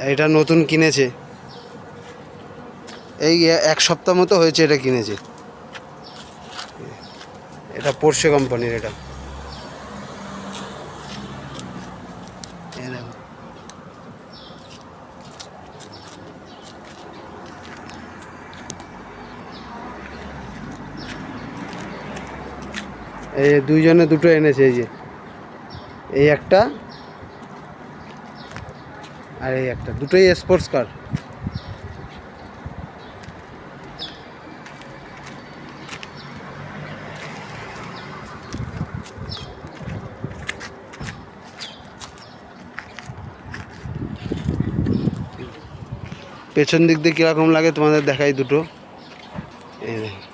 এটা নতুন কিনেছে, এই 1 সপ্তাহ মতো হয়েছে এটা কিনেছে। এটা পোর্শে কোম্পানির এটা। এই দেখো, এই দুইজনে দুটো এনেছে, এই যে এই একটা আর এই একটা, দুটোই স্পোর্টস কার। পেছন দিক দিয়ে কীরকম লাগে তোমাদের দেখাই দুটো, এই দেখো।